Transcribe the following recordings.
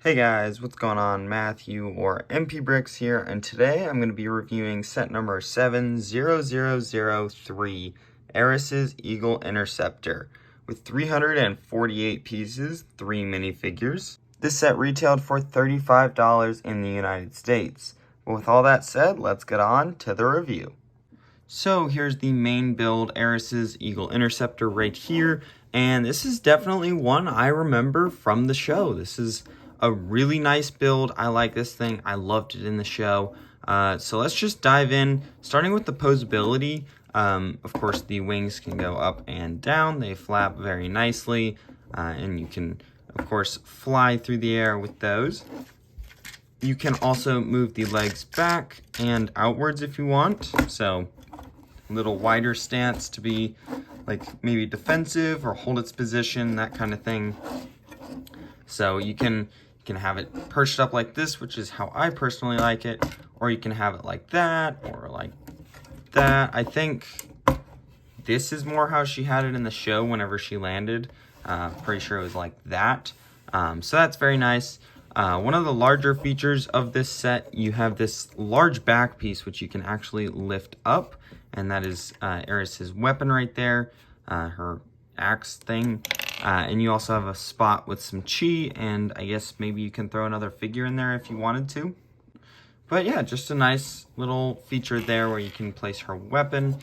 Hey guys, what's going on? Matthew or MP Bricks here, and today I'm going to be reviewing set number 70003, Aerys' Eagle Interceptor, with 348 pieces, 3 minifigures. This set retailed for $35 in the United States. But with all that said, let's get on to the review. So here's the main build, Aerys' Eagle Interceptor right here, and this is definitely one I remember from the show. This is a really nice build. I like this thing. I loved it in the show. So let's just dive in, starting with the posability. Of course, the wings can go up and down. They flap very nicely, and you can, of course, fly through the air with those. You can also move the legs back and outwards if you want. So little wider stance to be like maybe defensive or hold its position, that kind of thing. So you can have it perched up like this, which is how I personally like it, or you can have it like that or like that. I think this is more how she had it in the show whenever she landed. Pretty sure it was like that. So that's very nice. One of the larger features of this set, you have this large back piece which you can actually lift up, and that is Eris' weapon right there, her axe thing. And you also have a spot with some chi, and I guess maybe you can throw another figure in there if you wanted to. But yeah, just a nice little feature there where you can place her weapon.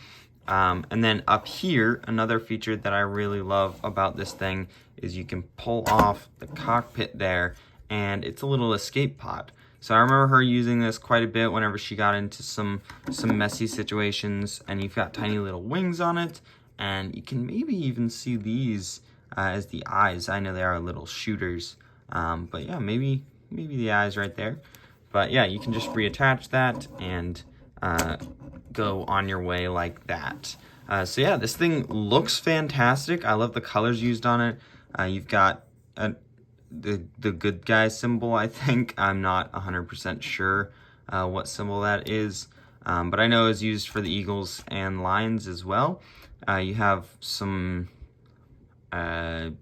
And then up here, another feature that I really love about this thing is you can pull off the cockpit there, and it's a little escape pod. So I remember her using this quite a bit whenever she got into some messy situations, and you've got tiny little wings on it, and you can maybe even see these as the eyes. I know they are little shooters, but yeah, maybe the eyes right there. But yeah, you can just reattach that and go on your way like that. So yeah, this thing looks fantastic. I love the colors used on it. You've got the good guy symbol, I think. I'm not 100% sure what symbol that is, but I know it's used for the eagles and lions as well. You have some I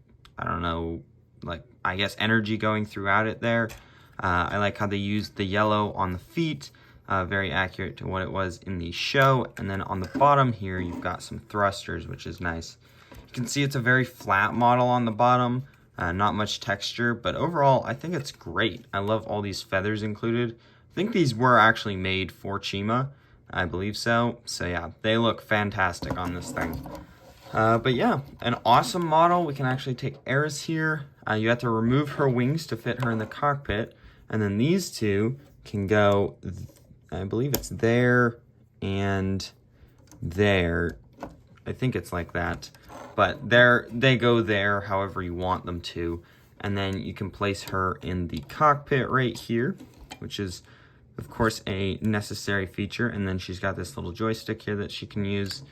don't know, like, I guess energy going throughout it there. I like how they used the yellow on the feet, very accurate to what it was in the show. And then on the bottom here, you've got some thrusters, which is nice. You can see it's a very flat model on the bottom, not much texture, but overall, I think it's great. I love all these feathers included. I think these were actually made for Chima, I believe so. So yeah, they look fantastic on this thing. But yeah, an awesome model. We can actually take Eris here. You have to remove her wings to fit her in the cockpit. And then these two can go, I believe it's there and there. I think it's like that. But they go there however you want them to. And then you can place her in the cockpit right here, which is, of course, a necessary feature. And then she's got this little joystick here that she can use.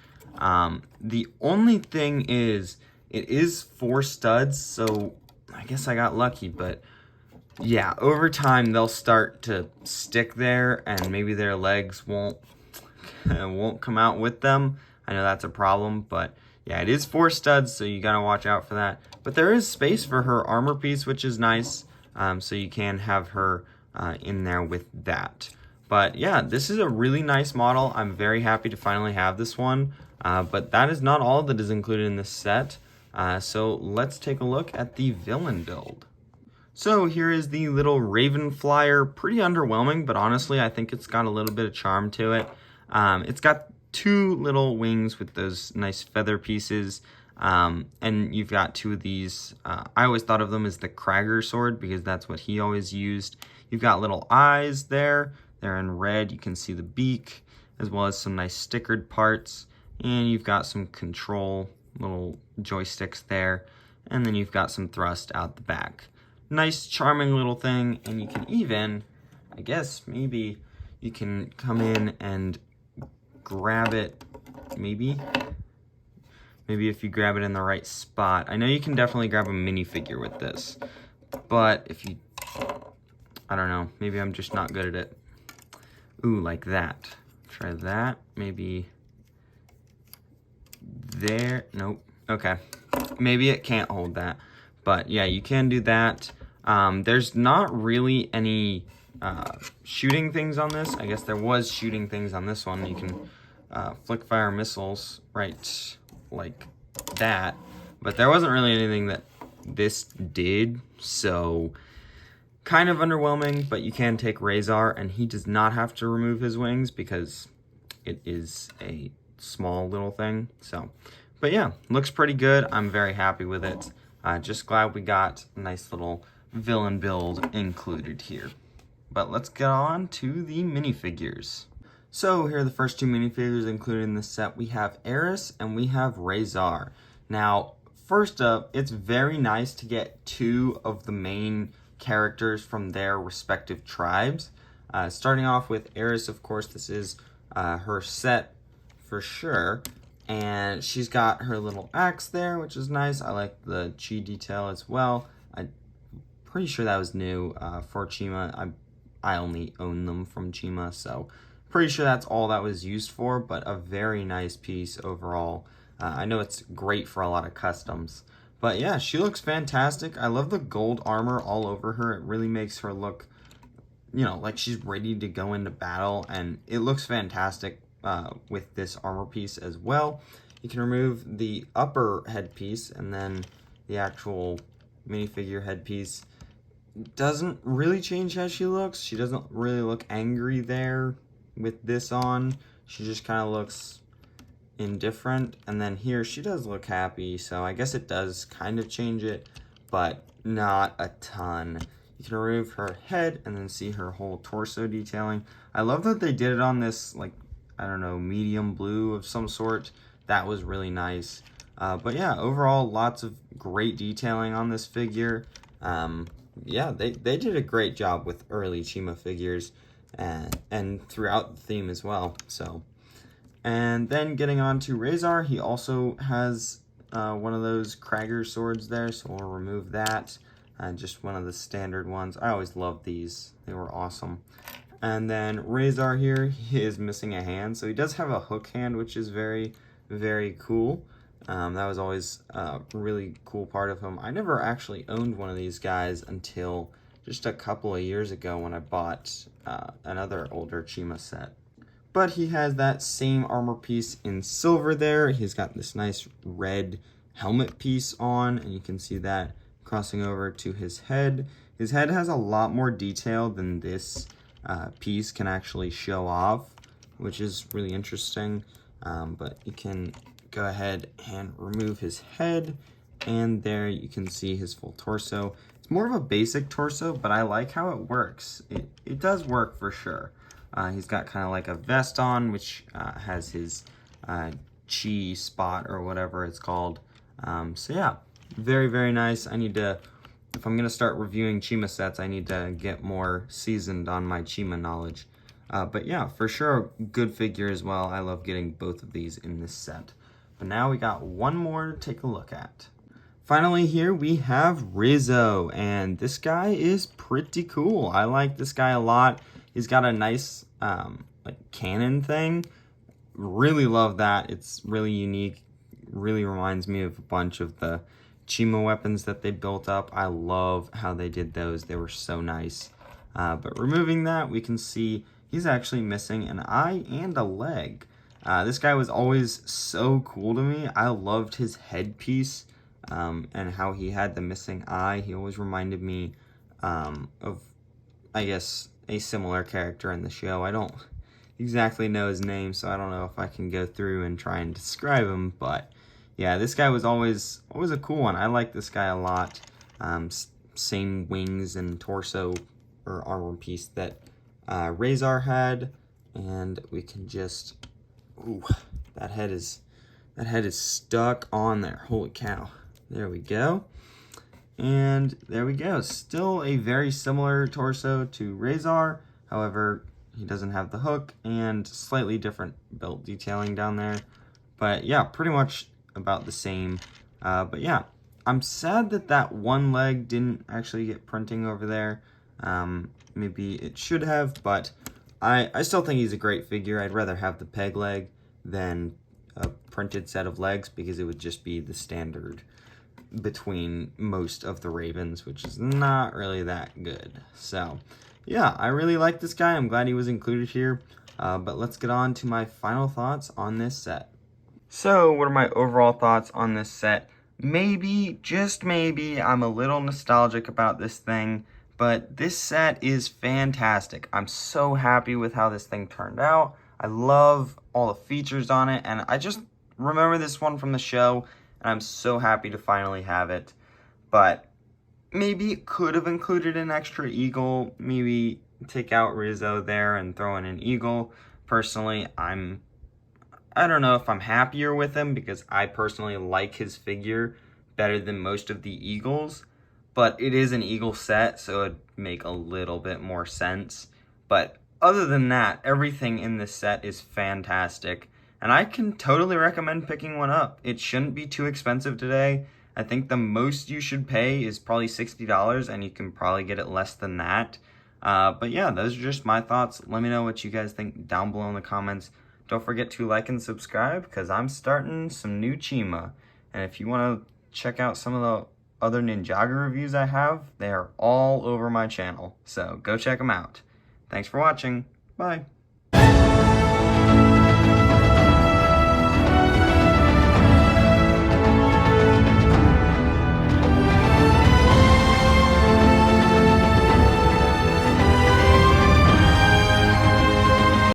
The only thing is, it is 4 studs, so I guess I got lucky, but yeah, over time they'll start to stick there, and maybe their legs won't come out with them. I know that's a problem, but yeah, it is 4 studs, so you gotta watch out for that. But there is space for her armor piece, which is nice, so you can have her in there with that. But yeah, this is a really nice model. I'm very happy to finally have this one. But that is not all that is included in this set. So let's take a look at the villain build. So here is the little Raven Flyer. Pretty underwhelming, but honestly, I think it's got a little bit of charm to it. It's got 2 little wings with those nice feather pieces. And you've got 2 of these. I always thought of them as the Kragger sword because that's what he always used. You've got little eyes there. They're in red. You can see the beak, as well as some nice stickered parts. And you've got some control little joysticks there. And then you've got some thrust out the back. Nice, charming little thing. And you can even, I guess, maybe you can come in and grab it, maybe if you grab it in the right spot. I know you can definitely grab a minifigure with this. But if you, I don't know, maybe I'm just not good at it. Ooh, like that. Try that, maybe there. Nope. Okay, maybe it can't hold that, but yeah, you can do that. There's not really any shooting things on this. I guess there was shooting things on this one. You can flick fire missiles right like that, but there wasn't really anything that this did, so kind of underwhelming. But you can take Razar, and he does not have to remove his wings because it is a small little thing. So, but yeah, looks pretty good. I'm very happy with it. Just glad we got a nice little villain build included here. But let's get on to the minifigures. So here are the first two minifigures included in this set. We have Eris and we have Razar. Now, first up, it's very nice to get two of the main characters from their respective tribes. Starting off with Eris, of course, this is her set for sure. And she's got her little axe there, which is nice. I like the chi detail as well. I'm pretty sure that was new for Chima. I only own them from Chima, so pretty sure that's all that was used for, but a very nice piece overall. I know it's great for a lot of customs. But yeah, she looks fantastic. I love the gold armor all over her. It really makes her look, you know, like she's ready to go into battle, and it looks fantastic with this armor piece as well. You can remove the upper headpiece, and then the actual minifigure headpiece doesn't really change how she looks. She doesn't really look angry there with this on. She just kind of looks indifferent, and then here she does look happy, so I guess it does kind of change it, but not a ton. You can remove her head and then see her whole torso detailing. I love that they did it on this, like, I don't know, medium blue of some sort. That was really nice. But yeah, overall, lots of great detailing on this figure. Yeah, they did a great job with early Chima figures and throughout the theme as well. So, and then getting on to Razar, he also has one of those Kragger swords there, so we'll remove that. Just one of the standard ones. I always loved these. They were awesome. And then Razar here, he is missing a hand, so he does have a hook hand, which is very, very cool. That was always a really cool part of him. I never actually owned one of these guys until just a couple of years ago when I bought another older Chima set. But he has that same armor piece in silver there. He's got this nice red helmet piece on, and you can see that crossing over to his head. His head has a lot more detail than this piece can actually show off, which is really interesting. But you can go ahead and remove his head, and there you can see his full torso. It's more of a basic torso, but I like how it works. It does work for sure. He's got kind of like a vest on, which has his chi spot or whatever it's called. So yeah, very, very nice. I need to, if I'm going to start reviewing Chima sets, I need to get more seasoned on my Chima knowledge. But yeah, for sure, good figure as well. I love getting both of these in this set. But now we got one more to take a look at. Finally here we have Rizzo, and this guy is pretty cool. I like this guy a lot. He's got a nice like cannon thing. Really love that. It's really unique. Really reminds me of a bunch of the Chima weapons that they built up. I love how they did those. They were so nice. But removing that, we can see he's actually missing an eye and a leg. This guy was always so cool to me. I loved his headpiece and how he had the missing eye. He always reminded me of, I guess, a similar character in the show. I don't exactly know his name, so I don't know if I can go through and try and describe him, but yeah, this guy was always a cool one. I like this guy a lot. Same wings and torso or armor piece that Razar had, and we can just, ooh, that head is stuck on there. Holy cow. There we go. And there we go. Still a very similar torso to Razar. However, he doesn't have the hook and slightly different belt detailing down there. But yeah, pretty much about the same. But yeah, I'm sad that that one leg didn't actually get printing over there. Maybe it should have, but I still think he's a great figure. I'd rather have the peg leg than a printed set of legs because it would just be the standard between most of the Ravens, which is not really that good. So, yeah, I really like this guy. I'm glad he was included here. But let's get on to my final thoughts on this set. So, what are my overall thoughts on this set? Maybe, just maybe, I'm a little nostalgic about this thing, but this set is fantastic. I'm so happy with how this thing turned out. I love all the features on it, and I just remember this one from the show, and I'm so happy to finally have it. But maybe it could have included an extra eagle, maybe take out Rizzo there and throw in an eagle. Personally, I don't know if I'm happier with him because I personally like his figure better than most of the eagles, but it is an eagle set, so it'd make a little bit more sense. But other than that, everything in this set is fantastic, and I can totally recommend picking one up. It shouldn't be too expensive today. I think the most you should pay is probably $60, and you can probably get it less than that. But yeah, those are just my thoughts. Let me know what you guys think down below in the comments. Don't forget to like and subscribe because I'm starting some new Chima. And if you want to check out some of the other Ninjago reviews I have, they are all over my channel. So go check them out. Thanks for watching. Bye.